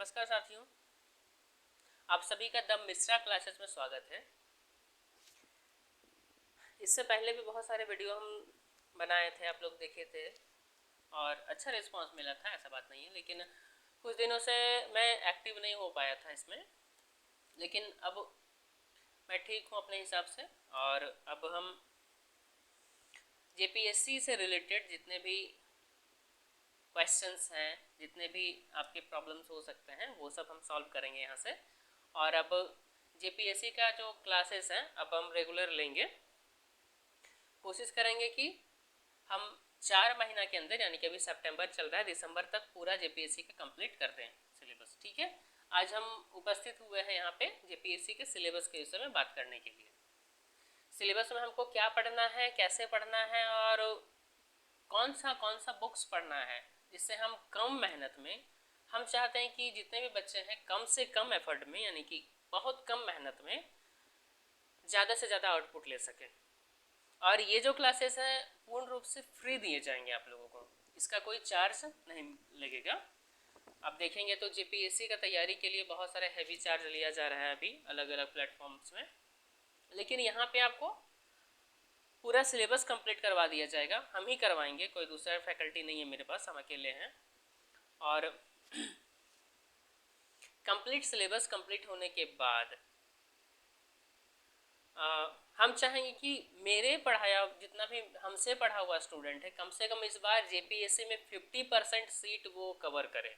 नमस्कार साथियों, आप सभी का द मिश्रा क्लासेस में स्वागत है। इससे पहले भी बहुत सारे वीडियो हम बनाए थे, आप लोग देखे थे और अच्छा रिस्पांस मिला था, ऐसा बात नहीं है। लेकिन कुछ दिनों से मैं एक्टिव नहीं हो पाया था इसमें, लेकिन अब मैं ठीक हूँ अपने हिसाब से। और अब हम जेपीएससी से रिलेटेड जितने भी क्वेश्चंस हैं, जितने भी आपके प्रॉब्लम्स हो सकते हैं, वो सब हम सॉल्व करेंगे यहाँ से। और अब जेपीएससी का जो क्लासेस हैं अब हम रेगुलर लेंगे। कोशिश करेंगे कि हम 4 महीना के अंदर, यानी कि अभी सितंबर चल रहा है, दिसंबर तक पूरा जेपीएससी का कंप्लीट कर दें सिलेबस। ठीक है, आज हम उपस्थित हुए हैं यहाँ पे जेपीएससी के सिलेबस के विषय में बात करने के लिए। सिलेबस में हमको क्या पढ़ना है, कैसे पढ़ना है और कौन सा बुक्स पढ़ना है, जिससे हम कम मेहनत में, हम चाहते हैं कि जितने भी बच्चे हैं कम से कम एफर्ट में, यानी कि बहुत कम मेहनत में ज़्यादा से ज़्यादा आउटपुट ले सकें। और ये जो क्लासेस हैं पूर्ण रूप से फ्री दिए जाएंगे आप लोगों को, इसका कोई चार्ज नहीं लगेगा। आप देखेंगे तो जेपीएससी का तैयारी के लिए बहुत सारे हैवी चार्ज लिया जा रहा है अभी अलग अलग प्लेटफॉर्म्स में, लेकिन यहाँ पे आपको पूरा सिलेबस कंप्लीट करवा दिया जाएगा। हम ही करवाएंगे, कोई दूसरा फैकल्टी नहीं है मेरे पास, हम अकेले हैं। और कंप्लीट सिलेबस कंप्लीट होने के बाद हम चाहेंगे कि मेरे पढ़ाया जितना भी हमसे पढ़ा हुआ स्टूडेंट है, कम से कम इस बार जेपीएससी में 50% सीट वो कवर करे।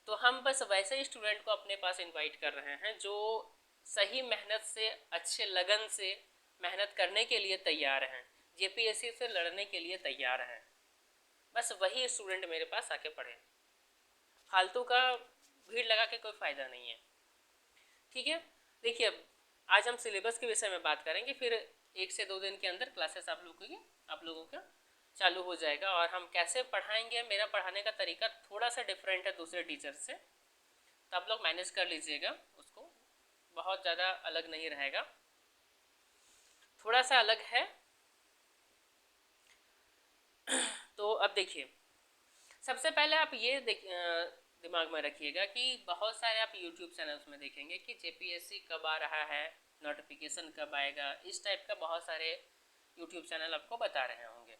तो हम बस वैसे ही स्टूडेंट को अपने पास इनवाइट कर रहे हैं जो सही मेहनत से, अच्छे लगन से मेहनत करने के लिए तैयार हैं, जेपीएससी से लड़ने के लिए तैयार हैं। बस वही स्टूडेंट मेरे पास आके पढ़े, फालतू का भीड़ लगा के कोई फ़ायदा नहीं है। ठीक है, देखिए अब आज हम सिलेबस के विषय में बात करेंगे, फिर 1 से 2 दिन के अंदर क्लासेस आप लोगों का चालू हो जाएगा। और हम कैसे पढ़ाएंगे, मेरा पढ़ाने का तरीका थोड़ा सा डिफरेंट है दूसरे टीचर से, तो आप लोग मैनेज कर लीजिएगा उसको, बहुत ज़्यादा अलग नहीं रहेगा, थोड़ा सा अलग है। तो अब देखिए, सबसे पहले आप ये दिमाग में रखिएगा कि बहुत सारे आप यूट्यूब चैनल्स में देखेंगे कि जेपीएससी कब आ रहा है, नोटिफिकेशन कब आएगा, इस टाइप का बहुत सारे यूट्यूब चैनल आपको बता रहे होंगे।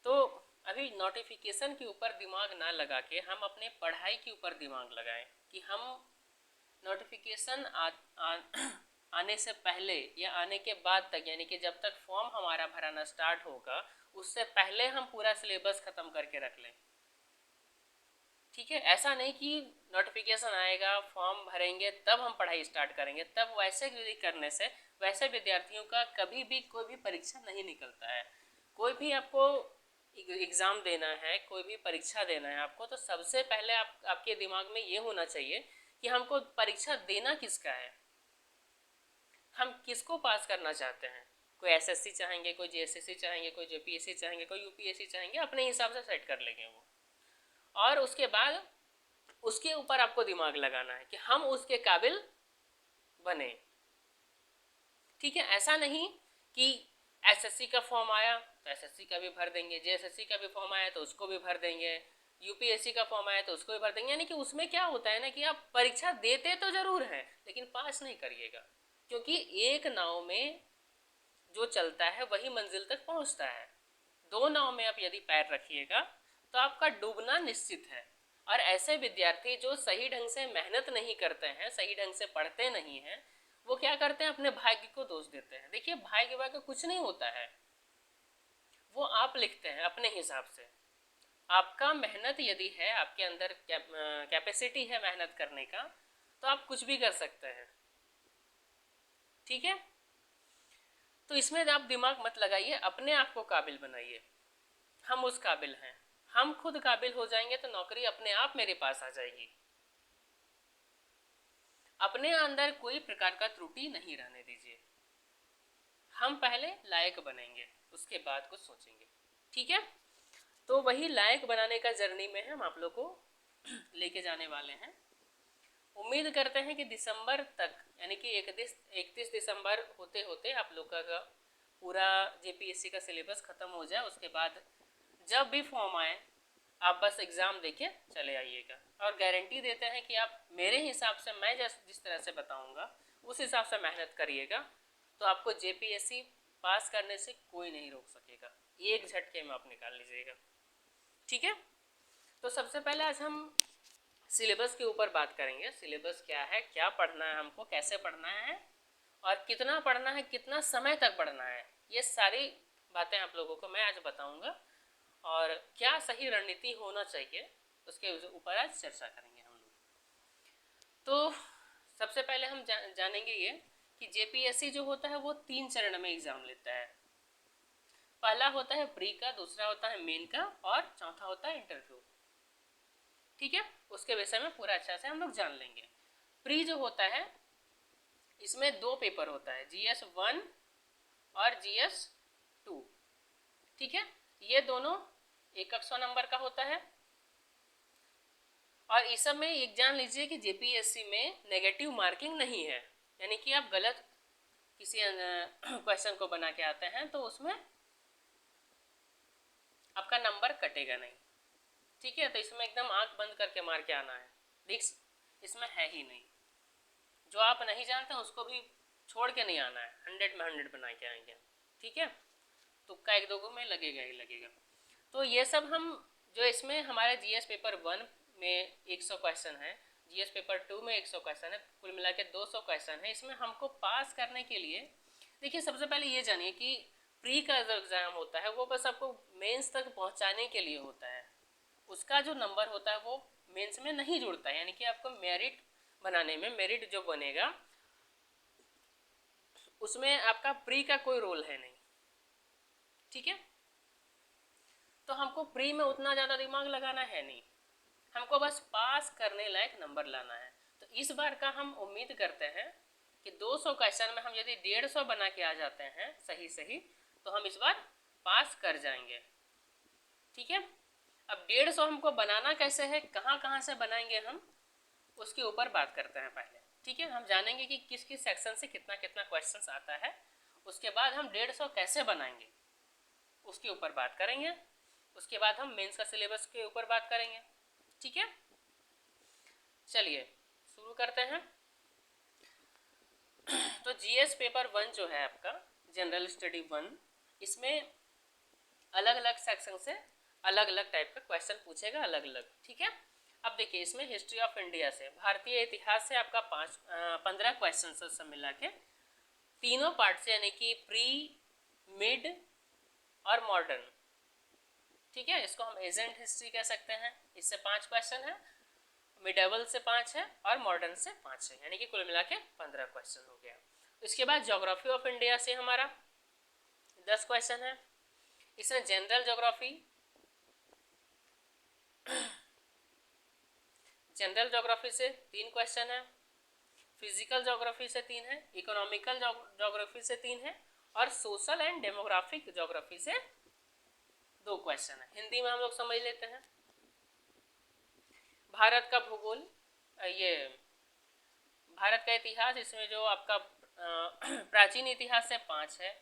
तो अभी नोटिफिकेशन के ऊपर दिमाग ना लगा के हम अपने पढ़ाई के ऊपर दिमाग लगाएं कि हम नोटिफिकेशन आने से पहले या आने के बाद तक, यानी कि जब तक फॉर्म हमारा भराना स्टार्ट होगा उससे पहले हम पूरा सिलेबस ख़त्म करके रख लें। ठीक है, ऐसा नहीं कि नोटिफिकेशन आएगा, फॉर्म भरेंगे तब हम पढ़ाई स्टार्ट करेंगे, तब वैसे करने से वैसे विद्यार्थियों का कभी भी कोई भी परीक्षा नहीं निकलता है। कोई भी आपको एग्ज़ाम देना है, कोई भी परीक्षा देना है आपको, तो सबसे पहले आपके दिमाग में ये होना चाहिए कि हमको परीक्षा देना किसका है, हम किसको पास करना चाहते हैं। कोई एसएससी चाहेंगे, कोई जेएसएससी चाहेंगे, कोई जेपीएससी चाहेंगे, कोई यूपीएससी चाहेंगे, अपने हिसाब से सेट कर लेंगे वो। और उसके बाद उसके ऊपर आपको दिमाग लगाना है कि हम उसके काबिल बने। ठीक है, ऐसा नहीं कि एसएससी का फॉर्म आया तो एसएससी का भी भर देंगे, जेएसएससी का भी फॉर्म आया तो उसको भी भर देंगे, यूपीएससी का फॉर्म आया तो उसको भी भर देंगे। यानी कि उसमें क्या होता है ना कि आप परीक्षा देते तो जरूर हैं लेकिन पास नहीं करिएगा, क्योंकि एक नाव में जो चलता है वही मंजिल तक पहुंचता है। 2 नाव में आप यदि पैर रखिएगा तो आपका डूबना निश्चित है। और ऐसे विद्यार्थी जो सही ढंग से मेहनत नहीं करते हैं, सही ढंग से पढ़ते नहीं हैं, वो क्या करते हैं, अपने भाग्य को दोष देते हैं। देखिए, भाग्य वाग्य कुछ नहीं होता है, वो आप लिखते हैं अपने हिसाब से। आपका मेहनत यदि है, आपके अंदर कैपेसिटी है मेहनत करने का, तो आप कुछ भी कर सकते हैं। ठीक है, तो इसमें आप दिमाग मत लगाइए, अपने आप को काबिल बनाइए। हम उस काबिल हैं, हम खुद काबिल हो जाएंगे तो नौकरी अपने आप मेरे पास आ जाएगी। अपने अंदर कोई प्रकार का त्रुटि नहीं रहने दीजिए। हम पहले लायक बनेंगे, उसके बाद कुछ सोचेंगे। ठीक है, तो वही लायक बनाने का जर्नी में हम आप लोग को लेके जाने वाले हैं। उम्मीद करते हैं कि दिसंबर तक, यानी कि 31 दिसंबर होते होते आप लोग का पूरा जेपीएससी का सिलेबस ख़त्म हो जाए। उसके बाद जब भी फॉर्म आए आप बस एग्ज़ाम देके चले आइएगा। और गारंटी देते हैं कि आप मेरे हिसाब से, मैं जिस तरह से बताऊंगा उस हिसाब से मेहनत करिएगा तो आपको जेपीएससी पास करने से कोई नहीं रोक सकेगा, एक झटके में आप निकाल लीजिएगा। ठीक है, तो सबसे पहले आज हम सिलेबस के ऊपर बात करेंगे। सिलेबस क्या है, क्या पढ़ना है हमको, कैसे पढ़ना है और कितना पढ़ना है, कितना समय तक पढ़ना है, ये सारी बातें आप लोगों को मैं आज बताऊंगा। और क्या सही रणनीति होना चाहिए उसके ऊपर आज चर्चा करेंगे हम लोग। तो सबसे पहले हम जानेंगे ये कि जेपीएससी जो होता है वो 3 चरण में एग्जाम लेता है। पहला होता है प्री का, दूसरा होता है मेन का और चौथा होता है इंटरव्यू। ठीक है, उसके विषय में पूरा अच्छा से हम लोग जान लेंगे। प्री जो होता है इसमें 2 पेपर होता है, GS1 और GS2। ठीक है, ये दोनों 100 नंबर का होता है। और इस सब में एक जान लीजिए कि जेपीएससी में नेगेटिव मार्किंग नहीं है, यानी कि आप गलत किसी क्वेश्चन को बना के आते हैं तो उसमें आपका नंबर कटेगा नहीं। ठीक है, तो इसमें एकदम आंख बंद करके मार के आना है, रिस्क इसमें है ही नहीं। जो आप नहीं जानते उसको भी छोड़ के नहीं आना है, 100 में 100 बना के आएंगे। ठीक है, तुक्का एक दो में लगेगा ही लगेगा। तो ये सब हम जो इसमें हमारे जीएस पेपर 1 में 100 क्वेश्चन है, जीएस पेपर 2 में 100 क्वेश्चन है, कुल मिला के 200 क्वेश्चन है। इसमें हमको पास करने के लिए देखिए सबसे पहले ये जानिए कि प्री का जो एग्ज़ाम होता है वो बस आपको मेंस तक पहुंचाने के लिए होता है। उसका जो नंबर होता है वो मेंस में नहीं जुड़ता है, यानी कि आपको मेरिट बनाने में, मेरिट जो बनेगा उसमें आपका प्री का कोई रोल है नहीं। ठीक है, तो हमको प्री में उतना ज़्यादा दिमाग लगाना है नहीं, हमको बस पास करने लायक नंबर लाना है। तो इस बार का हम उम्मीद करते हैं कि 200 क्वेश्चन में हम यदि 150 बना के आ जाते हैं सही सही तो हम इस बार पास कर जाएंगे। ठीक है, अब 150 हमको बनाना कैसे है, कहाँ कहाँ से बनाएंगे हम, उसके ऊपर बात करते हैं पहले। ठीक है, हम जानेंगे कि किस किस सेक्शन से कितना कितना क्वेश्चंस आता है, उसके बाद हम 150 कैसे बनाएंगे उसके ऊपर बात करेंगे। उसके बाद हम मेंस का सिलेबस के ऊपर बात करेंगे। ठीक है, चलिए शुरू करते हैं। तो जीएस पेपर 1 जो है आपका जनरल स्टडी 1, इसमें अलग अलग सेक्शन से अलग अलग टाइप का क्वेश्चन पूछेगा, अलग अलग। ठीक है, अब देखिए इसमें हिस्ट्री ऑफ इंडिया से, भारतीय इतिहास से आपका 15 क्वेश्चन से सब मिला के तीनों पार्ट से, यानी कि प्री, मिड और मॉडर्न। ठीक है, इसको हम एजेंट हिस्ट्री कह सकते हैं, इससे 5 क्वेश्चन है, मिडेवल से 5 है और मॉडर्न से 5 है, यानी कि कुल मिला के 15 क्वेश्चन हो गया। इसके बाद ज्योग्राफी ऑफ इंडिया से हमारा 10 क्वेश्चन है। इसमें जनरल ज्योग्राफी, जनरल ज्योग्राफी से 3 क्वेश्चन है, फिजिकल ज्योग्राफी से 3 है, इकोनॉमिकल ज्योग्राफी से 3 है और सोशल एंड डेमोग्राफिक ज्योग्राफी से 2 क्वेश्चन है। हिंदी में हम लोग समझ लेते हैं। भारत का भूगोल, ये भारत का इतिहास, इसमें जो आपका प्राचीन इतिहास से 5 है,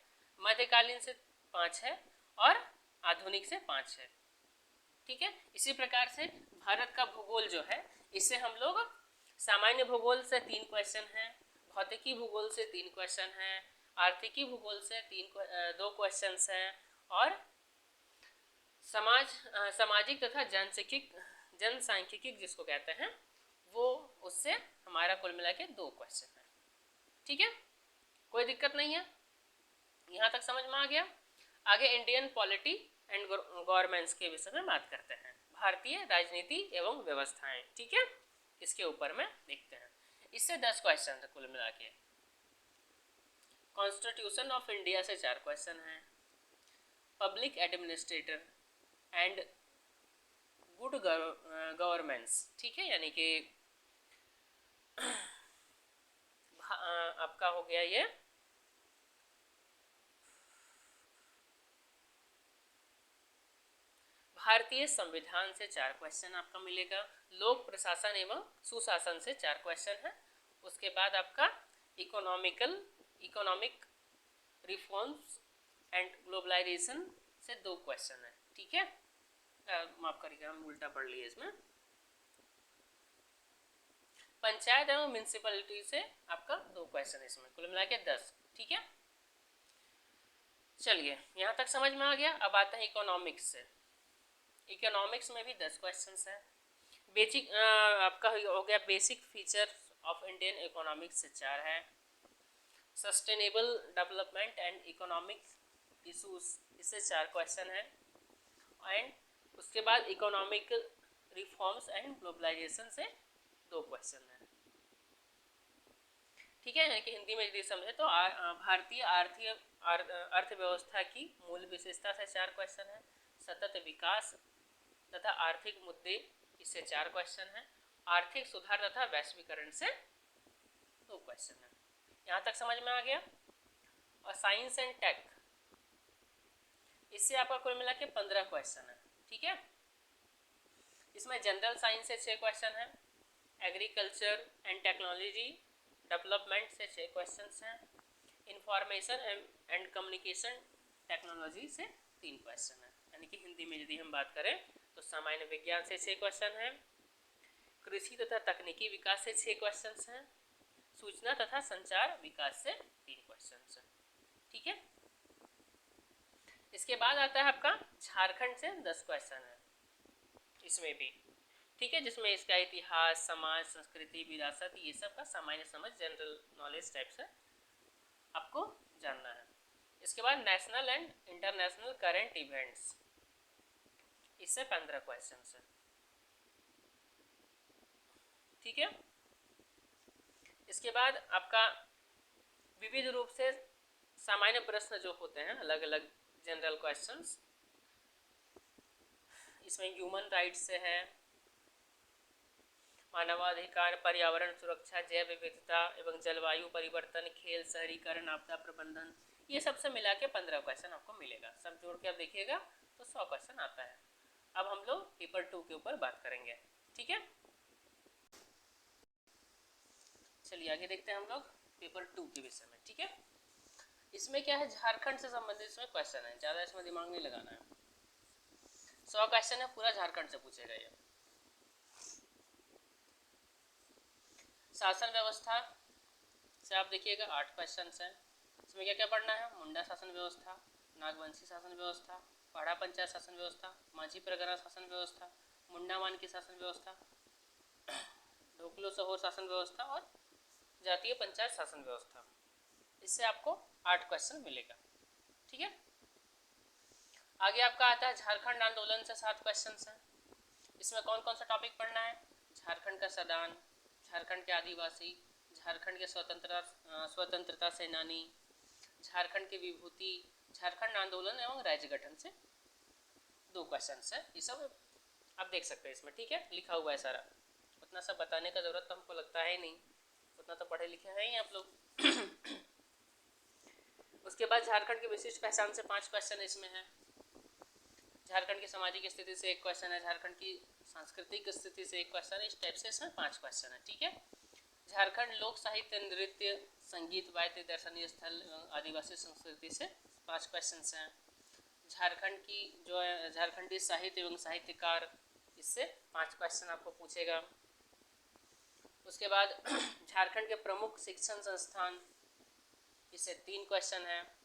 मध्यकालीन से 5 है और आधुनिक से 5 है। ठीक है, इसी प्रकार से भारत का भूगोल जो है इससे हम लोग सामान्य भूगोल से 3 क्वेश्चन हैं, भौतिकी भूगोल से 3 क्वेश्चन हैं, आर्थिकी भूगोल से 2 क्वेश्चन हैं और सामाजिक तथा जनसांख्यिकी जिसको कहते हैं वो, उससे हमारा कुल मिला के 2 क्वेश्चन है। ठीक है, कोई दिक्कत नहीं है, यहाँ तक समझ में आ गया। आगे इंडियन पॉलिटी एंड गवर्नेंस के विषय में बात करते हैं, भारतीय राजनीति एवं व्यवस्थाएं। ठीक है, इसके ऊपर में देखते हैं, इससे 10 क्वेश्चन है कुल मिला के। कॉन्स्टिट्यूशन ऑफ इंडिया से 4 क्वेश्चन हैं, public administrator and good governance. ठीक है, यानी कि आपका हो गया ये भारतीय संविधान से 4 क्वेश्चन आपका मिलेगा, लोक प्रशासन एवं सुशासन से 4 क्वेश्चन है। उसके बाद आपका इकोनॉमिक रिफॉर्म्स एंड ग्लोबलाइजेशन से 2 क्वेश्चन है। ठीक है, माफ करिएगा हम उल्टा पढ़ लिए इसमें। पंचायत एवं म्यूनसिपलिटी से आपका 2 क्वेश्चन, इसमें कुल मिला के 10। ठीक है, चलिए यहाँ तक समझ में आ गया। अब आते हैं इकोनॉमिक्स से। इकोनॉमिक्स में भी 10 क्वेश्चन है। बेसिक आपका हो गया basic feature of Indian economics से 4 है। Sustainable development and economic issues, इससे 4 क्वेश्चन है। एंड उसके बाद इकोनॉमिक रिफॉर्म्स एंड ग्लोबलाइजेशन से 2 क्वेश्चन है। ठीक है, कि हिंदी में यदि समझे तो भारतीय अर्थव्यवस्था की मूल विशेषता से 4 क्वेश्चन है। सतत विकास तथा आर्थिक मुद्दे, इससे 4 क्वेश्चन है। आर्थिक सुधार तथा वैश्वीकरण से 2 क्वेश्चन है। यहाँ तक समझ में आ गया। और साइंस एंड टेक, इससे आपका कुल मिला के 15 क्वेश्चन है। ठीक है, इसमें जनरल साइंस से 6 क्वेश्चन है। एग्रीकल्चर एंड टेक्नोलॉजी डेवलपमेंट से 6 क्वेश्चन हैं। इंफॉर्मेशन एंड कम्युनिकेशन टेक्नोलॉजी से 3 क्वेश्चन है। यानी कि हिंदी में यदि हम बात करें तो सामान्य विज्ञान से 6 क्वेश्चन है। कृषि तथा तकनीकी विकास से 6 क्वेश्चन हैं। सूचना तथा संचार विकास से 3 क्वेश्चन है। ठीक है, इसके बाद आता है आपका झारखंड से 10 क्वेश्चन है इसमें भी। ठीक है, जिसमें इसका इतिहास, समाज, संस्कृति, विरासत, ये सब का सामान्य समझ, जनरल नॉलेज टाइप से आपको जानना है। इसके बाद national and international current events, इससे 15 क्वेश्चन है। ठीक है, इसके बाद आपका विविध रूप से सामान्य प्रश्न जो होते हैं, अलग अलग जनरल क्वेश्चंस, इसमें ह्यूमन राइट्स से है, मानवाधिकार, पर्यावरण सुरक्षा, जैव विविधता एवं जलवायु परिवर्तन, खेल, शहरीकरण, आपदा प्रबंधन, ये सबसे मिला के 15 क्वेश्चन आपको मिलेगा। सब जोड़ के आप देखिएगा तो 100 क्वेश्चन आता है। अब हम लोग पेपर 2 के ऊपर बात करेंगे। ठीक है, चलिए आगे देखते हैं हम लोग पेपर 2 के विषय में। ठीक है, इसमें क्या है, झारखंड से संबंधित इसमें क्वेश्चन है, ज़्यादा इसमें दिमाग नहीं लगाना है। 100 क्वेश्चन है, पूरा झारखंड से पूछेगा ये। शासन व्यवस्था से आप देखिएगा 8 क्वेश्चन हैं। इसमें क्या क्या पढ़ना है, मुंडा शासन व्यवस्था, नागवंशी शासन व्यवस्था, पाड़ा पंचायत शासन व्यवस्था, माझी परगना शासन व्यवस्था, मुंडा मान की शासन व्यवस्था, ढोकलो सहोर शासन व्यवस्था और जातीय पंचायत शासन व्यवस्था। इससे आपको 8 क्वेश्चन मिलेगा। ठीक है, आगे आपका आता है झारखंड आंदोलन से 7 क्वेश्चन हैं। इसमें कौन कौन सा टॉपिक पढ़ना है, झारखंड का संविधान, झारखंड के आदिवासी, झारखंड के स्वतंत्रता सेनानी, झारखंड की विभूति, झारखंड आंदोलन एवं राज्य गठन से 2 क्वेश्चन है। ये सब आप देख सकते हैं इसमें। ठीक है, लिखा हुआ है सारा, उतना सब बताने का जरूरत तो हमको लगता है नहीं, उतना तो पढ़े लिखे हैं ही आप लोग। उसके बाद झारखंड की विशिष्ट पहचान से 5 क्वेश्चन इसमें है। झारखंड की सामाजिक स्थिति से 1 क्वेश्चन है, झारखंड की सांस्कृतिक स्थिति से 1 क्वेश्चन है। इस टाइप से इसमें 5 क्वेश्चन है। ठीक है, झारखंड लोक साहित्य, नृत्य, संगीत, वाद्य, दर्शनीय स्थल एवं आदिवासी संस्कृति से 5 क्वेश्चन हैं। झारखंड की जो है झारखंडी साहित्य एवं साहित्यकार, इससे 5 क्वेश्चन आपको पूछेगा। उसके बाद झारखंड के प्रमुख शिक्षण संस्थान, इससे 3 क्वेश्चन है।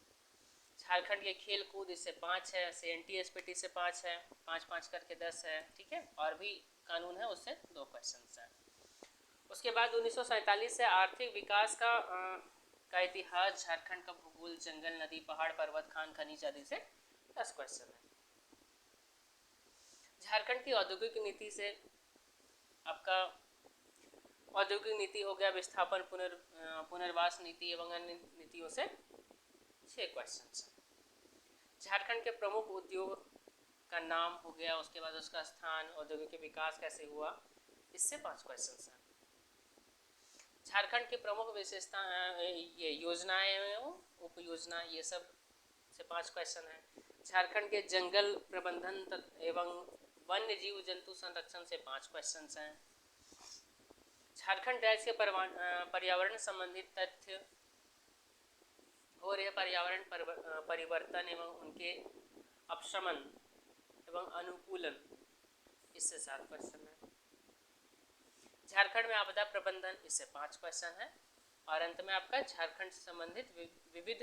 झारखंड के खेल कूद, इससे 5 है। CNT-SPT से 5 है, 5-5 करके 10 है। ठीक है, और भी कानून है उससे 2 क्वेश्चन है। उसके बाद 1947 से आर्थिक विकास का इतिहास, झारखंड का भूगोल, जंगल, नदी, पहाड़, पर्वत, खान खनिज आदि से 10 क्वेश्चन है। झारखंड की औद्योगिक नीति से आपका औद्योगिक नीति हो गया, विस्थापन, पुनर्वास नीति एवं अन्य नीतियों से 6 क्वेश्चन है। झारखंड के प्रमुख उद्योग का नाम हो गया, उसके बाद उसका स्थान, औद्योगिक विकास कैसे हुआ, इससे 5 क्वेश्चन है। झारखंड की प्रमुख विशेषता, ये योजनाएं एवं उप योजना, ये सब से 5 क्वेश्चन है। झारखंड के जंगल प्रबंधन एवं वन्य जीव जंतु संरक्षण से 5 क्वेश्चन हैं। झारखंड राज्य के पर्यावरण संबंधित तथ्य हो रहे पर्यावरण परिवर्तन एवं उनके अपशमन एवं अनुकूलन, इससे 7 क्वेश्चन है। झारखंड में आपदा प्रबंधन, इससे 5 क्वेश्चन है। और अंत में आपका झारखंड से संबंधित विविध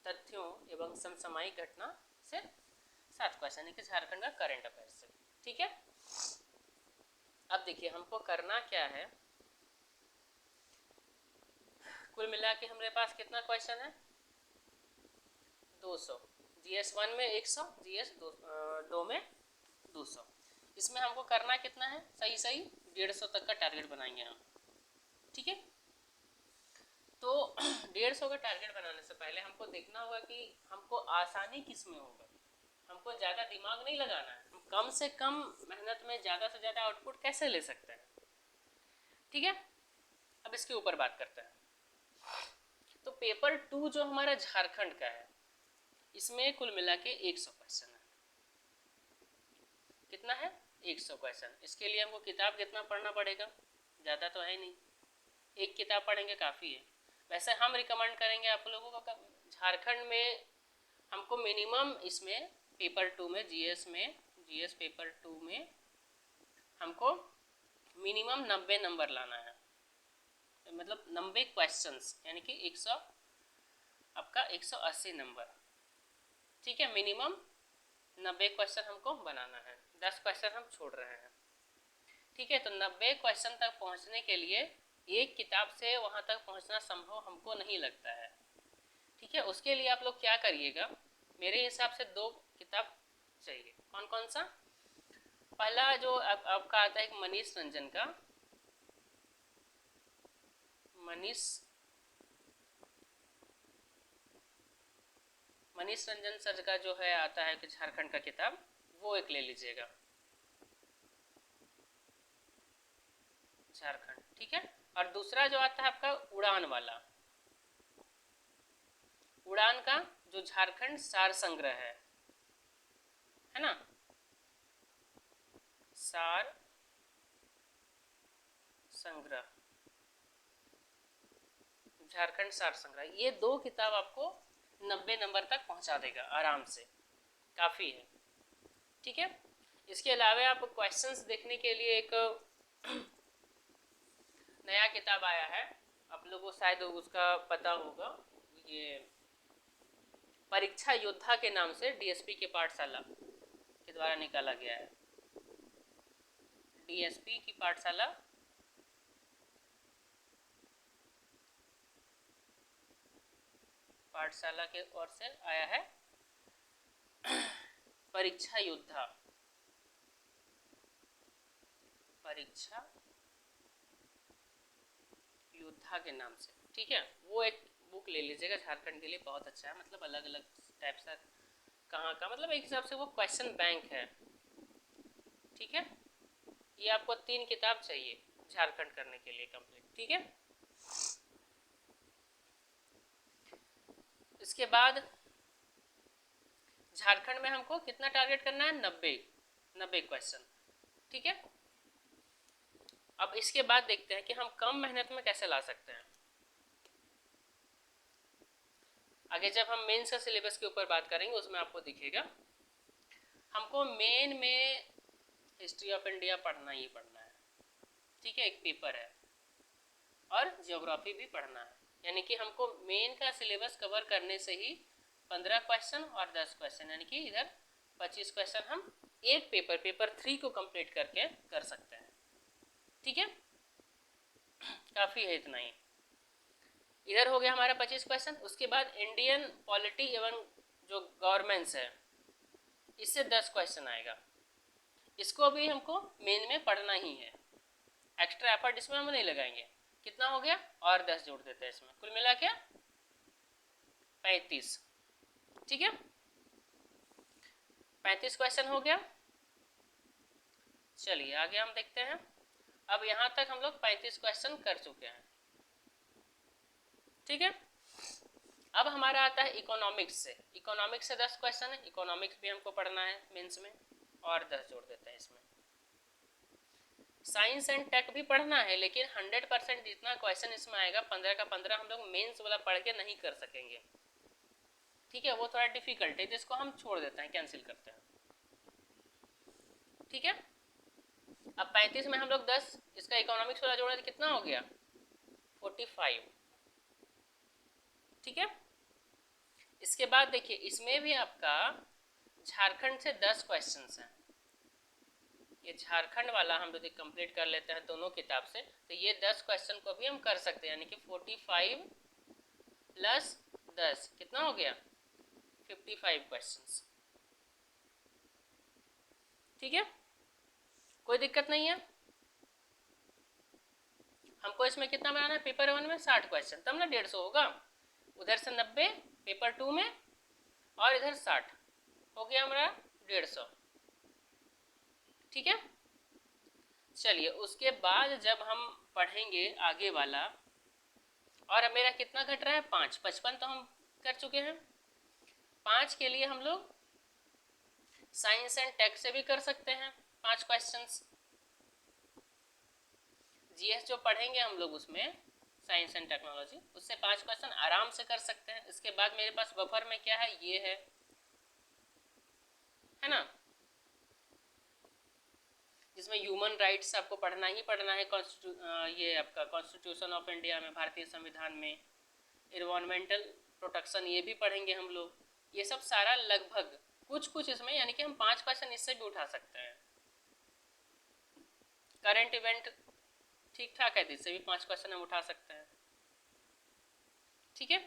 तथ्यों एवं समसामयिक घटना से 7 क्वेश्चन, यानी कि झारखंड का करंट अफेयर से। ठीक है, अब देखिए हमको करना क्या है। कुल मिला के हमारे पास कितना क्वेश्चन है, 200। GS 1 में 100, GS 2 में 200। इसमें हमको करना कितना है, सही 150 तक का टारगेट बनाएंगे हम। ठीक है, तो 150 का टारगेट बनाने से पहले हमको देखना होगा कि हमको आसानी किस में होगा। हमको ज़्यादा दिमाग नहीं लगाना है, हम कम से कम मेहनत में ज़्यादा से ज़्यादा आउटपुट कैसे ले सकते हैं। ठीक है, अब इसके ऊपर बात करते हैं। तो पेपर 2 जो हमारा झारखंड का है, इसमें कुल मिला के 100 क्वेश्चन है। कितना है, 100 क्वेश्चन। इसके लिए हमको किताब कितना पढ़ना पड़ेगा, ज़्यादा तो है नहीं, एक किताब पढ़ेंगे काफ़ी है। वैसे हम रिकमेंड करेंगे आप लोगों को, झारखंड में हमको मिनिमम इसमें पेपर 2 में जीएस पेपर 2 में हमको मिनिमम 90 नंबर लाना है, मतलब 90 क्वेश्चंस, यानी कि 100 आपका 180 नंबर। ठीक है, मिनिमम 90 क्वेश्चन हमको बनाना है, 10 क्वेश्चन हम छोड़ रहे हैं। ठीक है, तो 90 क्वेश्चन तक पहुंचने के लिए एक किताब से वहां तक पहुंचना संभव हमको नहीं लगता है। ठीक है, उसके लिए आप लोग क्या करिएगा, मेरे हिसाब से 2 किताब चाहिए। कौन कौन सा, पहला जो आपका आता है मनीष रंजन का, मनीष रंजन सर का जो है आता है कि झारखंड का किताब, वो एक ले लीजिएगा, झारखंड। ठीक है, और दूसरा जो आता है आपका उड़ान वाला, उड़ान का जो झारखंड सार संग्रह है ना, सार संग्रह, झारखंड सार संग्रह, ये 2 किताब आपको 90 नंबर तक पहुंचा देगा आराम से, काफ़ी है। ठीक है, इसके अलावा आप क्वेश्चंस देखने के लिए एक नया किताब आया है, आप लोगों को शायद उसका पता होगा, ये परीक्षा योद्धा के नाम से डीएसपी के पाठशाला के द्वारा निकाला गया है। डीएसपी की पाठशाला के ओर से आया है परीक्षा योद्धा, के नाम से। ठीक है, वो एक बुक ले लीजिएगा, झारखंड के लिए बहुत अच्छा है, मतलब अलग अलग टाइप से कहाँ का, मतलब एक हिसाब से वो क्वेश्चन बैंक है। ठीक है, ये आपको 3 किताब चाहिए झारखंड करने के लिए कंप्लीट। ठीक है, इसके बाद झारखंड में हमको कितना टारगेट करना है, 90 क्वेश्चन। ठीक है, अब इसके बाद देखते हैं कि हम कम मेहनत में कैसे ला सकते हैं। आगे जब हम मेंस का सिलेबस के ऊपर बात करेंगे उसमें आपको दिखेगा, हमको मेन में हिस्ट्री ऑफ इंडिया पढ़ना ही पढ़ना है। ठीक है, एक पेपर है, और ज्योग्राफी भी पढ़ना है, यानी कि हमको मेन का सिलेबस कवर करने से ही 15 क्वेश्चन और 10 क्वेश्चन, यानी कि इधर 25 क्वेश्चन हम एक पेपर 3 को कंप्लीट करके कर सकते हैं। ठीक है, काफ़ी है इतना ही। इधर हो गया हमारा 25 क्वेश्चन। उसके बाद इंडियन पॉलिटी एवं जो गवर्नमेंट्स है, इससे 10 क्वेश्चन आएगा, इसको भी हमको मेन में पढ़ना ही है, एक्स्ट्रा एफर्ट इसमें हम नहीं लगाएंगे। कितना हो गया, और 10 जोड़ देते हैं इसमें, कुल मिला के 35। ठीक है, 35 क्वेश्चन हो गया। चलिए आगे हम देखते हैं। अब यहाँ तक हम लोग 35 क्वेश्चन कर चुके हैं। ठीक है, अब हमारा आता है इकोनॉमिक्स से। इकोनॉमिक्स से 10 क्वेश्चन है, इकोनॉमिक्स भी हमको पढ़ना है मेंस में, और 10 जोड़ देते हैं इसमें। साइंस एंड टेक भी पढ़ना है, लेकिन 100% जितना क्वेश्चन इसमें आएगा 15 का 15 हम लोग मेंस वाला पढ़ के नहीं कर सकेंगे। ठीक है, वो थोड़ा डिफिकल्ट है, जिसको हम छोड़ देते हैं, कैंसिल करते हैं। ठीक है, अब 35 में हम लोग 10 इसका इकोनॉमिक्स वाला जोड़े तो कितना हो गया 45। ठीक है, इसके बाद देखिए इसमें भी आपका झारखंड से 10 क्वेश्चंस हैं। ये झारखंड वाला हम लोग कंप्लीट कर लेते हैं दोनों किताब से, तो ये 10 क्वेश्चन को भी हम कर सकते हैं, यानी कि 45 प्लस 10 कितना हो गया 55 क्वेश्चंस। ठीक है, कोई दिक्कत नहीं है। हमको इसमें कितना बनाना है, पेपर 1 में 60 क्वेश्चन, तब ना 150 होगा, उधर से 90 पेपर 2 में और इधर 60 हो गया हमारा 150। ठीक है, चलिए उसके बाद जब हम पढ़ेंगे आगे वाला, और अब मेरा कितना घट रहा है 5, 55 तो हम कर चुके हैं। 5 के लिए हम लोग साइंस एंड टेक से भी कर सकते हैं 5 क्वेश्चंस। जीएस जो पढ़ेंगे हम लोग उसमें साइंस एंड टेक्नोलॉजी, उससे 5 क्वेश्चन आराम से कर सकते हैं। इसके बाद मेरे पास बफर में क्या है, ये है ना, जिसमें ह्यूमन राइट्स आपको पढ़ना ही पढ़ना है, ये आपका कॉन्स्टिट्यूशन ऑफ इंडिया में, भारतीय संविधान में, इन्वायरमेंटल प्रोटेक्शन ये भी पढ़ेंगे हम लोग। ये सब सारा लगभग कुछ कुछ इसमें, यानी कि हम 5 क्वेश्चन इससे भी उठा सकते हैं। करंट इवेंट ठीक ठाक है, इससे भी 5 क्वेश्चन हम उठा सकते हैं। ठीक है,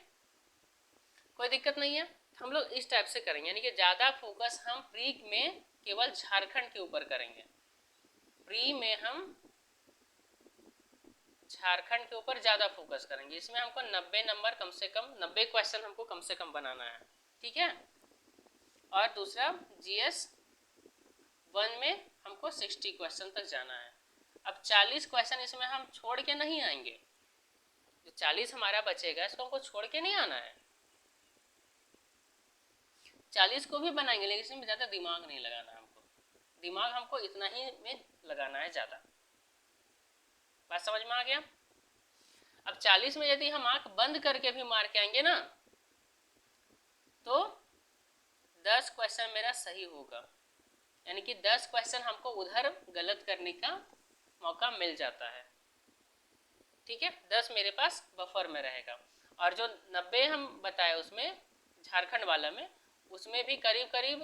कोई दिक्कत नहीं है। हम लोग इस टाइप से करेंगे, यानी कि ज़्यादा फोकस हम प्री में केवल झारखंड के ऊपर करेंगे। प्री में हम झारखंड के ऊपर ज़्यादा फोकस करेंगे। इसमें हमको 90 नंबर कम से कम, 90 क्वेश्चन हमको कम से कम बनाना है। ठीक है, और दूसरा जीएस 1 में हमको 60 क्वेश्चन तक जाना है। अब 40 क्वेश्चन इसमें हम छोड़ के नहीं आएंगे, जो 40 हमारा बचेगा इसको हमको छोड़ के नहीं आना है। 40 को भी बनाएंगे, लेकिन इसमें ज़्यादा दिमाग नहीं लगाना है हमको, दिमाग हमको इतना ही में लगाना है ज़्यादा। बात समझ में आ गया। अब 40 में यदि हम आंख बंद करके भी मार के आएंगे ना, तो 10 क्वेश्चन मेरा सही होगा, यानी कि 10 क्वेश्चन हमको उधर गलत करने का मौका मिल जाता है। ठीक है, 10 मेरे पास बफर में रहेगा। और जो 90 हम बताए उसमें झारखंड वाला में, उसमें भी करीब करीब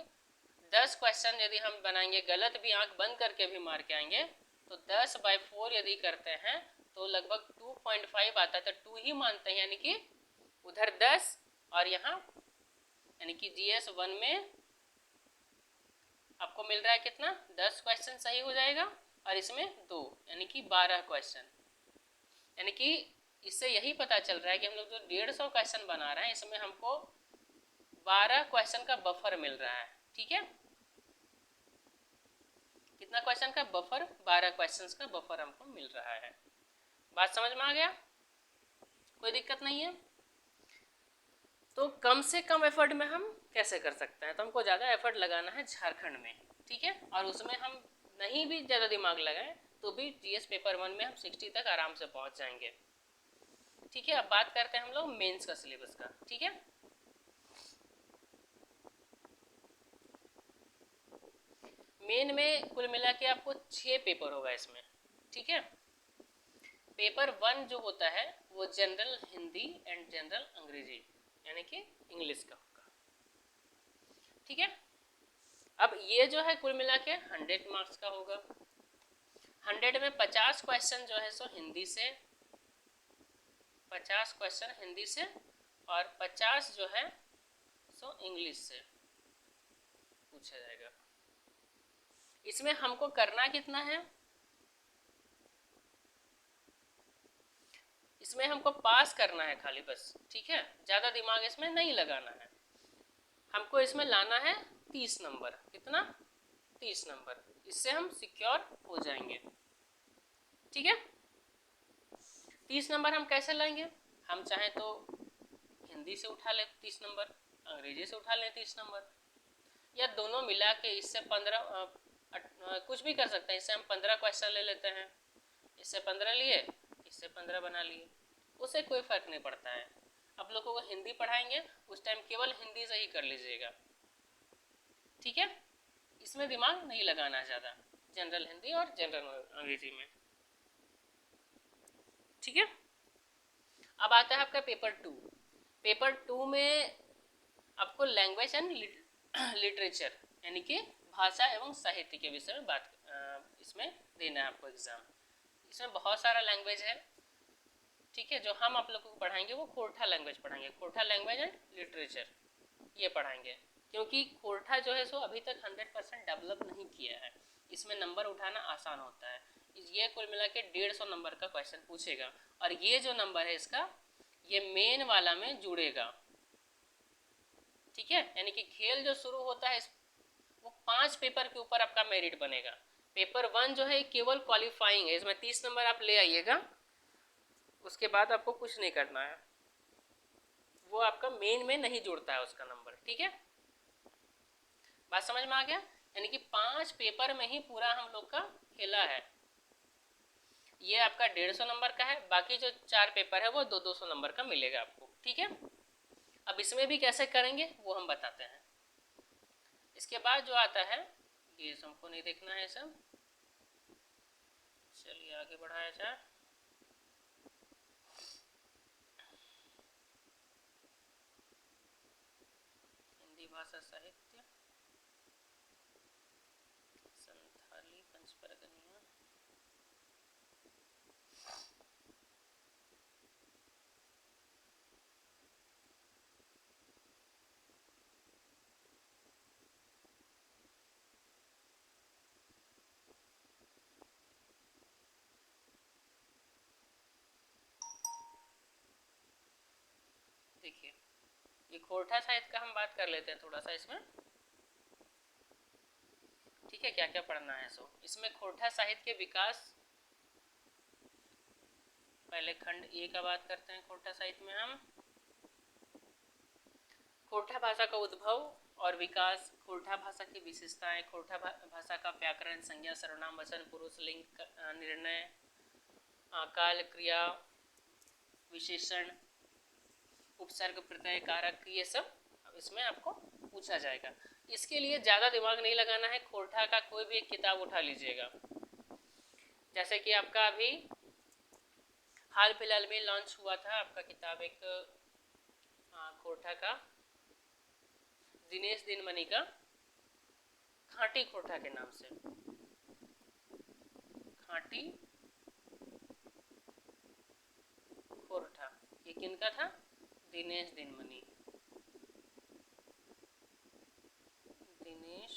10 क्वेश्चन यदि हम बनाएंगे, गलत भी आंख बंद करके भी मार के आएंगे, तो 10/4 यदि करते हैं तो लगभग 2.5 आता है, तो 2 ही मानते हैं, यानी कि उधर 10 और यहाँ, यानी कि जीएस 1 में आपको मिल रहा है कितना 10 क्वेश्चन सही हो जाएगा, और इसमें 2 यानी कि 12 क्वेश्चन। यानी कि इससे यही पता चल रहा है कि हम लोग जो 150 क्वेश्चन बना रहे हैं इसमें हमको 12 क्वेश्चन का बफर मिल रहा है। ठीक है, कितना क्वेश्चन का बफर, 12 क्वेश्चंस का बफर हमको मिल रहा है। बात समझ में आ गया, कोई दिक्कत नहीं है। तो कम से कम एफर्ट में हम कैसे कर सकते हैं, तो हमको ज़्यादा एफर्ट लगाना है झारखंड में। ठीक है, और उसमें हम नहीं भी ज़्यादा दिमाग लगाएं तो भी जीएस पेपर 1 में हम 60 तक आराम से पहुंच जाएंगे। ठीक है, अब बात करते हैं हम लोग मेंस का सिलेबस का। ठीक है, मेन में कुल मिला के आपको 6 पेपर होगा इसमें। ठीक है, पेपर 1 जो होता है वो जनरल हिंदी एंड जनरल अंग्रेजी, यानी कि इंग्लिश का होगा। ठीक है, अब ये जो है कुल मिला के 100 मार्क्स का होगा। 100 में 50 क्वेश्चन जो है सो हिंदी से, 50 क्वेश्चन हिंदी से, और 50 जो है सो इंग्लिश से पूछा जाएगा। इसमें हमको करना कितना है, इसमें हमको पास करना है खाली बस। ठीक है, ज़्यादा दिमाग इसमें नहीं लगाना है। हमको इसमें लाना है 30 नंबर, कितना 30 नंबर, इससे हम सिक्योर हो जाएंगे। ठीक है, 30 नंबर हम कैसे लाएंगे, हम चाहें तो हिंदी से उठा लें 30 नंबर, अंग्रेजी से उठा लें 30 नंबर, या दोनों मिला के इससे 15 कुछ भी कर सकते हैं। इससे हम 15 क्वेश्चन ले लेते हैं, इससे 15 लिए, इससे 15 बना लिए, उससे कोई फर्क नहीं पड़ता है। आप लोगों को हिंदी पढ़ाएंगे उस टाइम केवल हिंदी से ही कर लीजिएगा। ठीक है, इसमें दिमाग नहीं लगाना ज़्यादा, जनरल हिंदी और जनरल अंग्रेजी में। ठीक है, अब आता है आपका पेपर 2। पेपर 2 में आपको लैंग्वेज एंड लिटरेचर यानी कि भाषा एवं साहित्य के विषय में इसमें देना है आपको एग्जाम। इसमें बहुत सारा लैंग्वेज है, ठीक है। जो हम आप लोगों को पढ़ाएंगे वो खोरठा लैंग्वेज पढ़ाएंगे, खोरठा लैंग्वेज एंड लिटरेचर ये पढ़ाएंगे, क्योंकि खोरठा जो है सो अभी तक 100% डेवलप नहीं किया है। इसमें नंबर उठाना आसान होता है। ये कुल मिला के 150 नंबर का क्वेश्चन पूछेगा, और ये जो नंबर है इसका ये मेन वाला में जुड़ेगा, ठीक है। यानी कि खेल जो शुरू होता है वो 5 पेपर के ऊपर आपका मेरिट बनेगा। पेपर 1 जो है केवल क्वालिफाइंग है, इसमें 30 नंबर आप ले आइएगा, उसके बाद आपको कुछ नहीं करना है, वो आपका मेन में नहीं जुड़ता है उसका नंबर, ठीक है। बात समझ में आ गया? यानी कि 5 पेपर में ही पूरा हम लोग का खेला है। ये आपका 150 नंबर का है, बाकी जो 4 पेपर है वो 200 नंबर का मिलेगा आपको, ठीक है। अब इसमें भी कैसे करेंगे वो हम बताते हैं। इसके बाद जो आता है ये हमको नहीं देखना है सब, चलिए आगे बढ़ाया जाए। हिंदी भाषा साहित्य, संथाली पंचपरगनिया, देखिए ये खोरठा साहित्य का हम बात कर लेते हैं थोड़ा सा इसमें, ठीक है। क्या क्या पढ़ना है सो इसमें खोरठा साहित्य के विकास, पहले खंड ए का बात करते हैं। खोरठा साहित्य में हम खोरठा भाषा का उद्भव और विकास, खोरठा भाषा की विशेषताएं, खोरठा भाषा का व्याकरण, संज्ञा, सर्वनाम, वचन, पुरुष, लिंग, निर्णय, काल, क्रिया, विशेषण, उपसर्ग, प्रत्यय, कारक, ये सब इसमें आपको पूछा जाएगा। इसके लिए ज़्यादा दिमाग नहीं लगाना है, खोरठा का कोई भी एक किताब उठा लीजिएगा। जैसे कि आपका अभी हाल फिलहाल में लॉन्च हुआ था आपका किताब एक खोरठा का, दिनेश दिनमणि का खाटी खोरठा के नाम से। खाटी खोरठा ये किनका था? दिनेश दिनमणि, दिनेश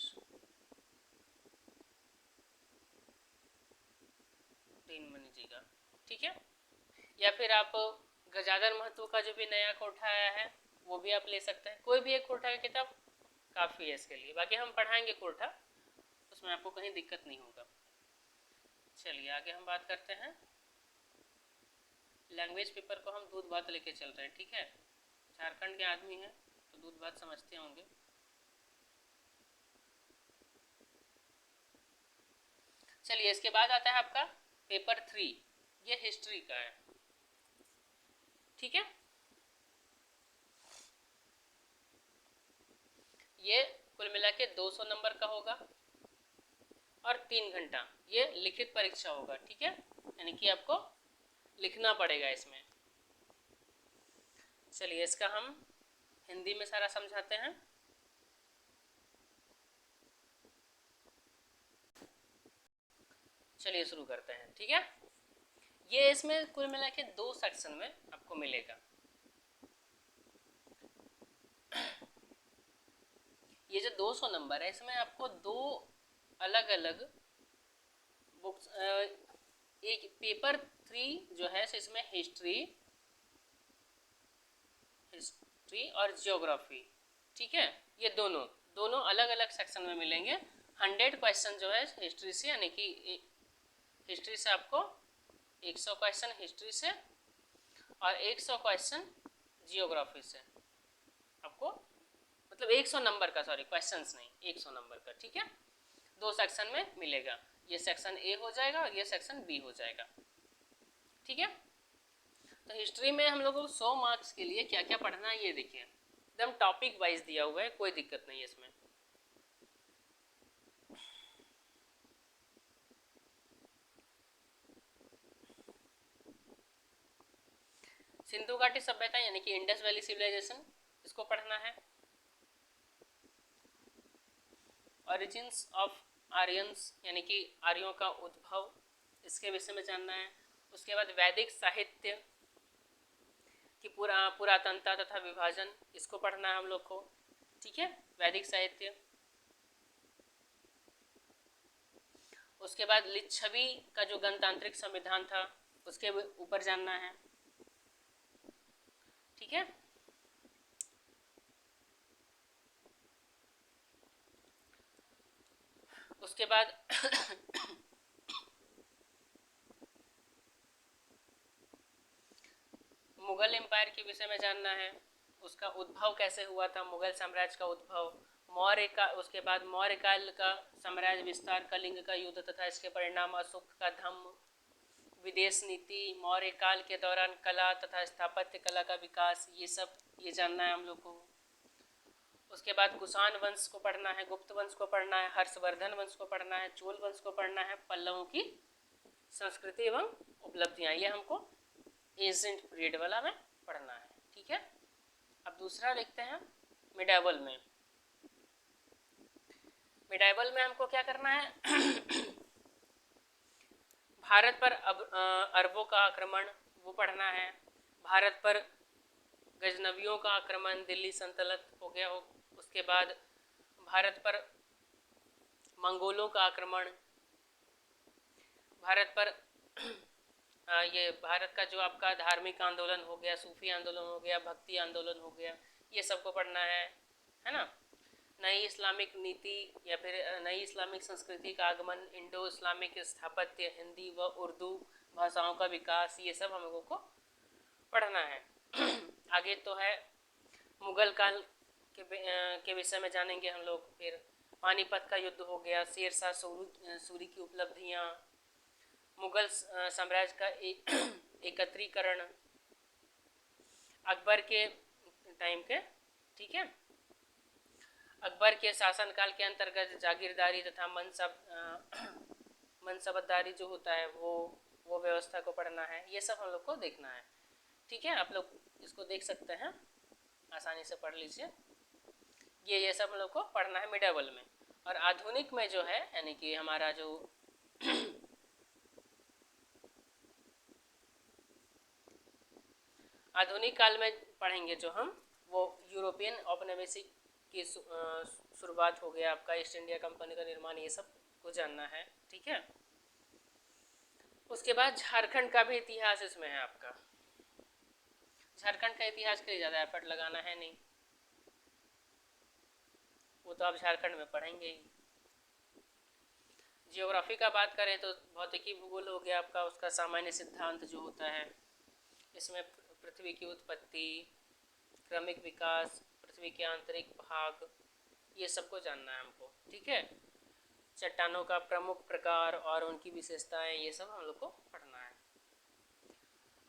दिनमणि जी का, ठीक है। या फिर आप गजाधर महतो का जो भी नया खोरठा आया है वो भी आप ले सकते हैं। कोई भी एक खोरठा की किताब काफ़ी है इसके लिए। बाकी हम पढ़ाएंगे खोरठा, उसमें आपको कहीं दिक्कत नहीं होगा। चलिए आगे हम बात करते हैं। लैंग्वेज पेपर को हम दूध भात लेके चल रहे हैं, ठीक है। झारखंड के आदमी हैं तो दूध भात समझते होंगे। चलिए इसके बाद आता है आपका पेपर 3, ये हिस्ट्री का है, ठीक है। ये कुल मिला के 200 नंबर का होगा और 3 घंटा ये लिखित परीक्षा होगा, ठीक है। यानी कि आपको लिखना पड़ेगा इसमें। चलिए इसका हम हिंदी में सारा समझाते हैं। चलिए शुरू करते हैं, ठीक है। ये इसमें कुल मिला के 2 सेक्शन में आपको मिलेगा। ये जो 200 नंबर है इसमें आपको 2 अलग अलग बुक्स, एक पेपर 3 जो है इसमें हिस्ट्री और जियोग्राफी, ठीक है। ये दोनों अलग अलग सेक्शन में मिलेंगे। 100 क्वेश्चन जो है हिस्ट्री से, यानी कि हिस्ट्री से आपको 100 क्वेश्चन हिस्ट्री से और 100 क्वेश्चन जियोग्राफी से आपको, मतलब 100 नंबर का, सॉरी क्वेश्चंस नहीं, 100 नंबर का, ठीक है। 2 सेक्शन में मिलेगा, ये सेक्शन ए हो जाएगा और ये सेक्शन बी हो जाएगा, ठीक है। तो हिस्ट्री में हम लोगों को 100 मार्क्स के लिए क्या क्या पढ़ना है ये देखिए, एकदम टॉपिक वाइज दिया हुआ है, कोई दिक्कत नहीं है इसमें। सिंधु घाटी सभ्यता यानी कि इंडस वैली सिविलाइजेशन, इसको पढ़ना है। ओरिजिन्स ऑफ आर्यंस यानी कि आर्यों का उद्भव, इसके विषय में जानना है। उसके बाद वैदिक साहित्य की पुरातनता तथा विभाजन, इसको पढ़ना है हम लोग को, ठीक है, वैदिक साहित्य। उसके बाद लिच्छवी का जो गणतांत्रिक संविधान था उसके ऊपर जानना है, ठीक है। उसके बाद मुगल एम्पायर के विषय में जानना है, उसका उद्भव कैसे हुआ था, मुगल साम्राज्य का उद्भव। मौर्य का, उसके बाद मौर्य काल का साम्राज्य विस्तार, कलिंग का युद्ध तथा इसके परिणाम, अशोक का धम्म, विदेश नीति, मौर्य काल के दौरान कला तथा स्थापत्य कला का विकास, ये सब ये जानना है हम लोग को। उसके बाद कुषाण वंश को पढ़ना है, गुप्त वंश को पढ़ना है, हर्षवर्धन वंश को पढ़ना है, चोल वंश को पढ़ना है, पल्लवों की संस्कृति एवं उपलब्धियां, ये हमको एंशिएंट पीरियड वाला में पढ़ना है, ठीक है। अब दूसरा देखते हैं मिडाइवल में। मिडाइवल में हमको क्या करना है भारत पर अरबों का आक्रमण, वो पढ़ना है। भारत पर गजनवियों का आक्रमण, दिल्ली सल्तनत हो गया हो। उसके बाद भारत पर मंगोलों का आक्रमण, भारत पर ये भारत का जो आपका धार्मिक आंदोलन हो गया, सूफी आंदोलन हो गया, भक्ति आंदोलन हो गया, ये सबको पढ़ना है ना। नई इस्लामिक नीति या फिर नई इस्लामिक संस्कृति का आगमन, इंडो इस्लामिक स्थापत्य, हिंदी व उर्दू भाषाओं का विकास, ये सब हम लोगों को पढ़ना है। आगे तो है मुगल काल के विषय में जानेंगे हम लोग। फिर पानीपत का युद्ध हो गया, शेरशाह सूरी की उपलब्धियाँ, मुगल साम्राज्य का एकत्रीकरण, अकबर के टाइम के, ठीक है, अकबर के शासनकाल के अंतर्गत जागीरदारी तथा मनसबदारी जो होता है वो व्यवस्था को पढ़ना है। ये सब हम लोग को देखना है, ठीक है। आप लोग इसको देख सकते हैं, आसानी से पढ़ लीजिए। ये सब हम लोग को पढ़ना है मिडाइवल में। और आधुनिक में जो है यानी कि हमारा जो आधुनिक काल में पढ़ेंगे जो हम, वो यूरोपियन औपनिवेशिक की शुरुआत हो गया, आपका ईस्ट इंडिया कंपनी का निर्माण, ये सब को जानना है, ठीक है। उसके बाद झारखंड का भी इतिहास इसमें है आपका। झारखंड का इतिहास के लिए ज़्यादा एफर्ट लगाना है नहीं, वो तो आप झारखंड में पढ़ेंगे ही। जियोग्राफी का बात करें तो भौतिकी भूगोल हो गया आपका, उसका सामान्य सिद्धांत जो होता है, इसमें पृथ्वी की उत्पत्ति, क्रमिक विकास, पृथ्वी के आंतरिक भाग, ये सबको जानना है हमको, ठीक है। चट्टानों का प्रमुख प्रकार और उनकी विशेषताएं, ये सब हम लोग को पढ़ना है।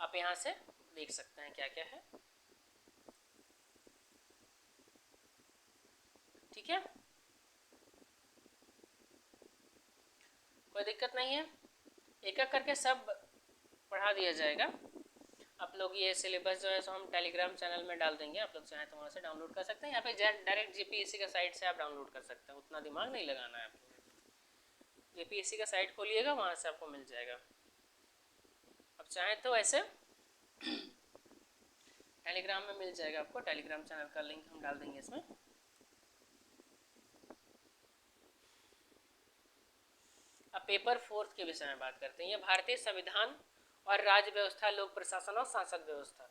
आप यहाँ से देख सकते हैं क्या क्या है, ठीक है, कोई दिक्कत नहीं है। एक एक करके सब पढ़ा दिया जाएगा। आप लोग ये सिलेबस जो है सो हम टेलीग्राम चैनल में डाल देंगे, आप लोग चाहें तो वहाँ से डाउनलोड कर सकते हैं, या फिर डायरेक्ट जीपीएससी का साइट से आप डाउनलोड कर सकते हैं, उतना दिमाग नहीं लगाना है आपको। जीपीएससी का साइट खोलिएगा, वहाँ से आपको मिल जाएगा। अब चाहें तो ऐसे टेलीग्राम में मिल जाएगा आपको, टेलीग्राम चैनल का लिंक हम डाल देंगे इसमें। अब पेपर 4 के विषय में बात करते हैं। ये भारतीय संविधान और राज्य व्यवस्था, लोक प्रशासन और शासन व्यवस्था।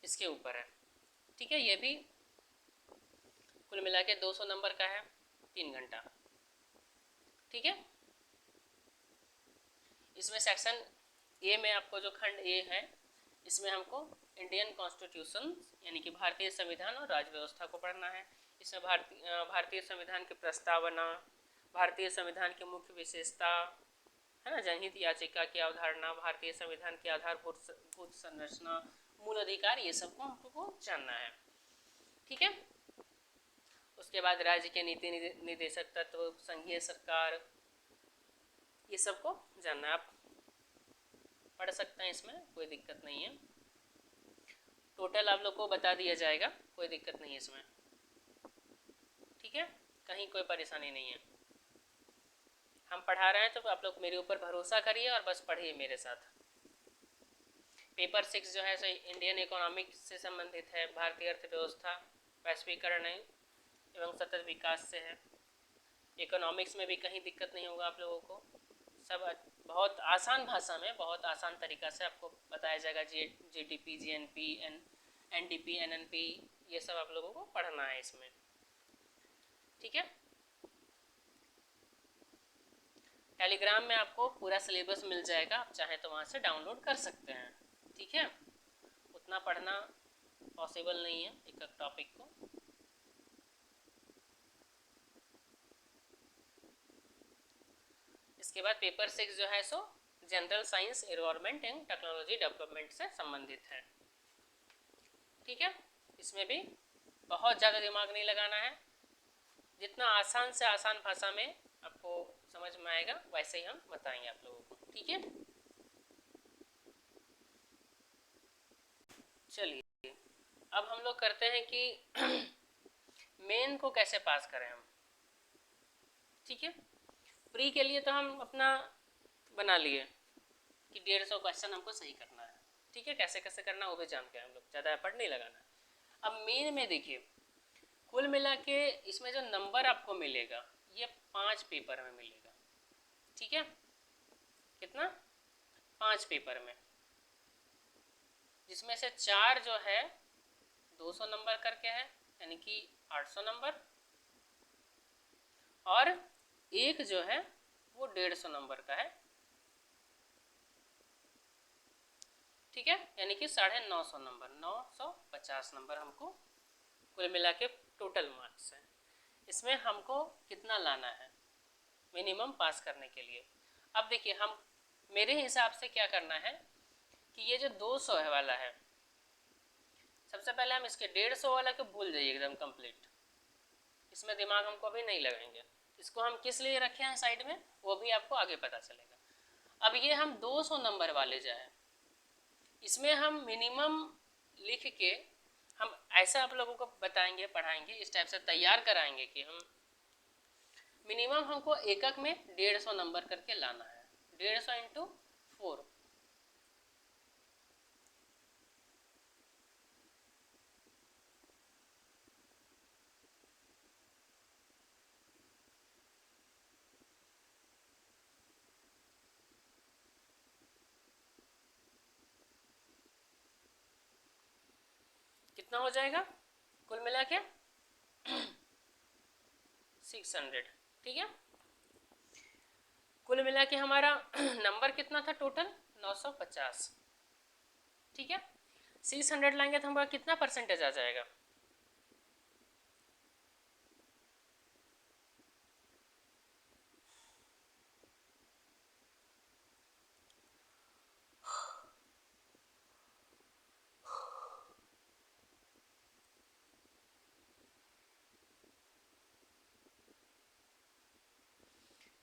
इसके ऊपर है, ठीक है। ये भी कुल मिला के 200 नंबर का है, 3 घंटा, ठीक है। इसमें सेक्शन ए में आपको जो खंड ए है, इसमें हमको इंडियन कॉन्स्टिट्यूशन यानी कि भारतीय संविधान और राज्य व्यवस्था को पढ़ना है। इसमें भारतीय संविधान की प्रस्तावना, भारतीय संविधान की मुख्य विशेषता है ना, जनहित याचिका की अवधारणा, भारतीय संविधान की आधारभूत संरचना, मूल अधिकार, ये सबको हमको जानना है, ठीक है। उसके बाद राज्य के नीति निदेशक तत्व, संघीय सरकार, ये सबको जानना है। आप पढ़ सकते हैं, इसमें कोई दिक्कत नहीं है। टोटल आप लोग को बता दिया जाएगा, कोई दिक्कत नहीं है इसमें, ठीक है, कहीं कोई परेशानी नहीं है। हम पढ़ा रहे हैं तो आप लोग मेरे ऊपर भरोसा करिए और बस पढ़िए मेरे साथ। पेपर 6 जो है सो इंडियन इकोनॉमिक्स से संबंधित है, भारतीय अर्थव्यवस्था, वैश्वीकरण एवं सतत विकास से है। इकोनॉमिक्स में भी कहीं दिक्कत नहीं होगा आप लोगों को, सब बहुत आसान भाषा में, बहुत आसान तरीक़ा से आपको बताया जाएगा। जीडीपी, जीएनपी, एनडीपी, एनएनपी, ये सब आप लोगों को पढ़ना है इसमें, ठीक है। टेलीग्राम में आपको पूरा सिलेबस मिल जाएगा, आप चाहें तो वहाँ से डाउनलोड कर सकते हैं, ठीक है। उतना पढ़ना पॉसिबल नहीं है एक एक टॉपिक को। इसके बाद पेपर 6 जो है सो general science, environment and technology development से संबंधित है, ठीक है। इसमें भी बहुत ज़्यादा दिमाग नहीं लगाना है, जितना आसान से आसान भाषा में आपको समझ में आएगा वैसे ही हम बताएंगे आप लोगों को, ठीक है। चलिए अब हम लोग करते हैं कि मेन को कैसे पास करें हम, ठीक है। प्री के लिए तो हम अपना बना लिए कि 150 क्वेश्चन हमको सही करना है, ठीक है, कैसे कैसे करना वो भी जानते हैं हम लोग, ज़्यादा एफर्ट नहीं लगाना। अब मेन में देखिए, कुल मिला के इसमें जो नंबर आपको मिलेगा ये 5 पेपर में मिलेगा, ठीक है। कितना? 5 पेपर में, जिसमें से 4 जो है 200 नंबर करके है, यानी कि 800 नंबर, और एक जो है वो 150 नंबर का है, ठीक है, यानी कि 950 नंबर, 950 नंबर हमको कुल मिला के टोटल मार्क्स है। इसमें हमको कितना लाना है मिनिमम पास करने के लिए? अब देखिए, हम मेरे हिसाब से क्या करना है कि ये जो 200 है वाला है, सबसे पहले हम इसके 150 वाला को भूल जाइए एकदम कंप्लीट, इसमें दिमाग हमको अभी नहीं लगाएंगे। इसको हम किस लिए रखे हैं साइड में वो भी आपको आगे पता चलेगा। अब ये हम 200 नंबर वाले जो है, इसमें हम मिनिमम लिख के हम ऐसा आप लोगों को बताएंगे, पढ़ाएंगे, इस टाइप से तैयार कराएंगे कि हम मिनिमम हमको एकक में 150 नंबर करके लाना है। 150 इंटू 4, कितना हो जाएगा कुल मिला के? 600, ठीक है। कुल मिला के हमारा नंबर कितना था टोटल? 950, ठीक है। 600 लाएंगे तो हमारा कितना परसेंटेज आ जाएगा?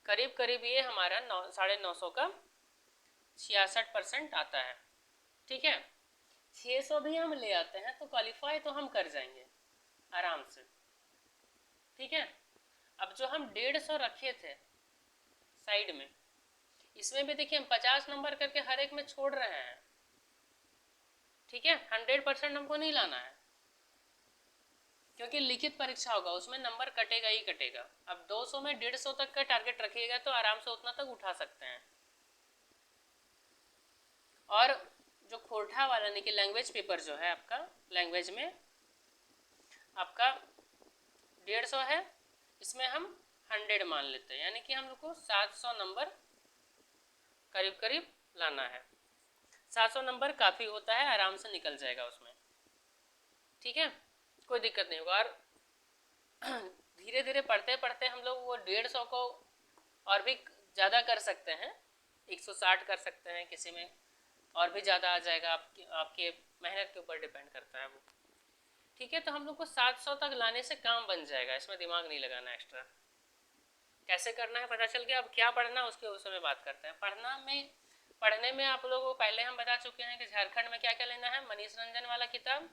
करीब करीब ये हमारा 950 का 66% आता है, ठीक है। 600 भी हम ले आते हैं तो क्वालिफाई तो हम कर जाएंगे आराम से, ठीक है। अब जो हम 150 रखे थे साइड में, इसमें भी देखिए हम 50 नंबर करके हर एक में छोड़ रहे हैं, ठीक है। 100% हमको नहीं लाना है, क्योंकि लिखित परीक्षा होगा, उसमें नंबर कटेगा ही कटेगा। अब 200 में 150 तक का टारगेट रखिएगा तो आराम से उतना तक उठा सकते हैं। और जो खोरठा वाला यानी कि लैंग्वेज पेपर जो है आपका, लैंग्वेज में आपका 150 है, इसमें हम 100 मान लेते हैं, यानी कि हम लोग को 700 नंबर करीब करीब लाना है। 700 नंबर काफ़ी होता है, आराम से निकल जाएगा उसमें, ठीक है, कोई दिक्कत नहीं होगा। और धीरे धीरे पढ़ते पढ़ते हम लोग वो 150 को और भी ज़्यादा कर सकते हैं, 160 कर सकते हैं, किसी में और भी ज़्यादा आ जाएगा, आपके मेहनत के ऊपर डिपेंड करता है वो, ठीक है। तो हम लोग को 700 तक लाने से काम बन जाएगा, इसमें दिमाग नहीं लगाना एक्स्ट्रा। कैसे करना है पता चल गया। अब क्या पढ़ना उसके उसमें बात करते हैं। पढ़ना में पढ़ने में आप लोगों को पहले हम बता चुके हैं कि झारखंड में क्या क्या लेना है। मनीष रंजन वाला किताब,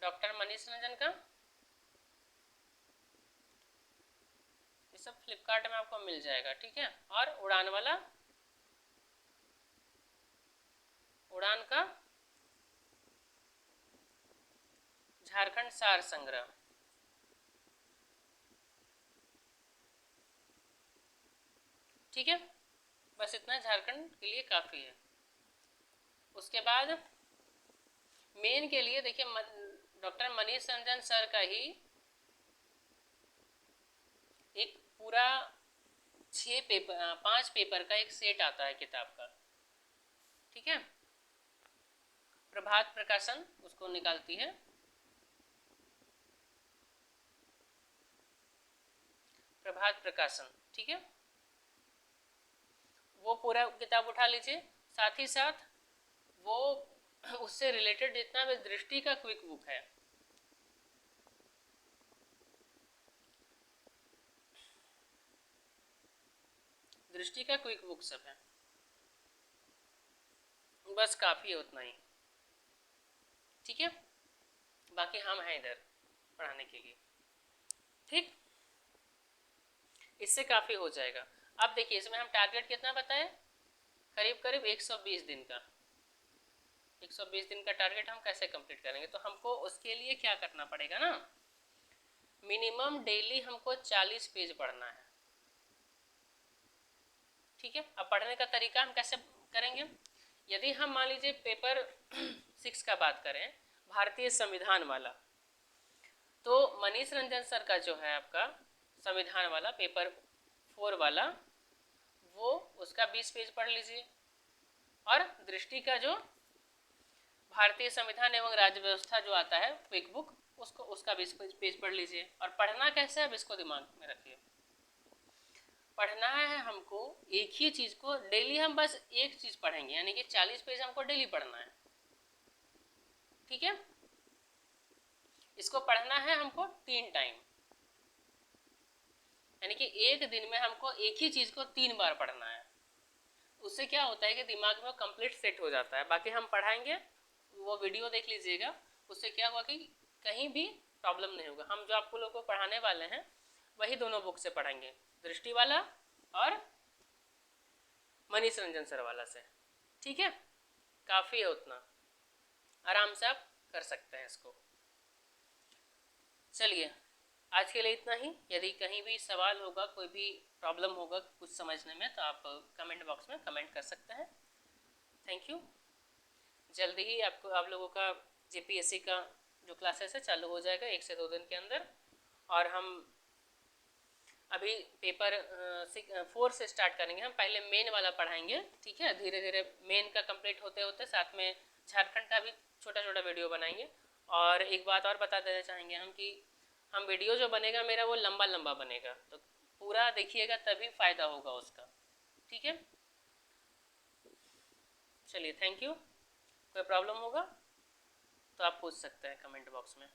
डॉक्टर मनीष रंजन का, ये सब फ्लिपकार्ट में आपको मिल जाएगा, ठीक है। और उड़ान वाला, उड़ान का झारखंड सार संग्रह, ठीक है। बस इतना झारखंड के लिए काफ़ी है। उसके बाद मेन के लिए देखिए डॉक्टर मनीष रंजन सर का ही एक पूरा 5 पेपर का एक सेट आता है किताब का, ठीक है। प्रभात प्रकाशन उसको निकालती है, प्रभात प्रकाशन, ठीक है। वो पूरा किताब उठा लीजिए। साथ ही साथ वो उससे रिलेटेड जितना भी दृष्टि का क्विक बुक है, दृष्टि का क्विक बुक सब है। बस काफ़ी है उतना ही, ठीक है। बाकी हम हैं इधर पढ़ाने के लिए, ठीक। इससे काफ़ी हो जाएगा। अब देखिए इसमें हम टारगेट कितना बताएं, करीब करीब 120 दिन का। 120 दिन का टारगेट हम कैसे कंप्लीट करेंगे, तो हमको उसके लिए क्या करना पड़ेगा ना, मिनिमम डेली हमको 40 पेज पढ़ना है, ठीक है। अब पढ़ने का तरीका हम कैसे करेंगे, यदि हम मान लीजिए पेपर 6 का बात करें, भारतीय संविधान वाला, तो मनीष रंजन सर का जो है आपका संविधान वाला पेपर 4 वाला, वो उसका 20 पेज पढ़ लीजिए। और दृष्टि का जो भारतीय संविधान एवं राज्य व्यवस्था जो आता है क्विक बुक, उसका 20 पेज पढ़ लीजिए। और पढ़ना कैसे है अब इसको दिमाग में रखिए। पढ़ना है हमको एक ही चीज को डेली, हम बस एक चीज पढ़ेंगे, यानी कि 40 पेज हमको डेली पढ़ना है, ठीक है। इसको पढ़ना है हमको 3 टाइम, यानी कि एक दिन में हमको एक ही चीज को 3 बार पढ़ना है। उससे क्या होता है कि दिमाग में कंप्लीट सेट हो जाता है। बाकी हम पढ़ाएंगे, वो वीडियो देख लीजिएगा, उससे क्या होगा कि कहीं भी प्रॉब्लम नहीं होगा। हम जो आपको लोगों को पढ़ाने वाले हैं वही दोनों बुक से पढ़ेंगे, दृष्टि वाला और मनीष रंजन सर वाला से, ठीक है। काफ़ी है उतना, आराम से आप कर सकते हैं इसको। चलिए आज के लिए इतना ही। यदि कहीं भी सवाल होगा, कोई भी प्रॉब्लम होगा कुछ समझने में, तो आप कमेंट बॉक्स में कमेंट कर सकते हैं। Thank you. जल्दी ही आप लोगों का जेपीएससी का जो क्लासेस है चालू हो जाएगा 1 से 2 दिन के अंदर। और हम अभी पेपर 4 से स्टार्ट करेंगे। हम पहले मेन वाला पढ़ाएंगे, ठीक है। धीरे धीरे मेन का कंप्लीट होते होते साथ में झारखंड का भी छोटा छोटा वीडियो बनाएंगे। और एक बात और बता देना चाहेंगे हम कि हम वीडियो जो बनेगा मेरा वो लंबा लंबा बनेगा, तो पूरा देखिएगा तभी फ़ायदा होगा उसका, ठीक है। चलिए थैंक यू। कोई प्रॉब्लम होगा तो आप पूछ सकते हैं कमेंट बॉक्स में।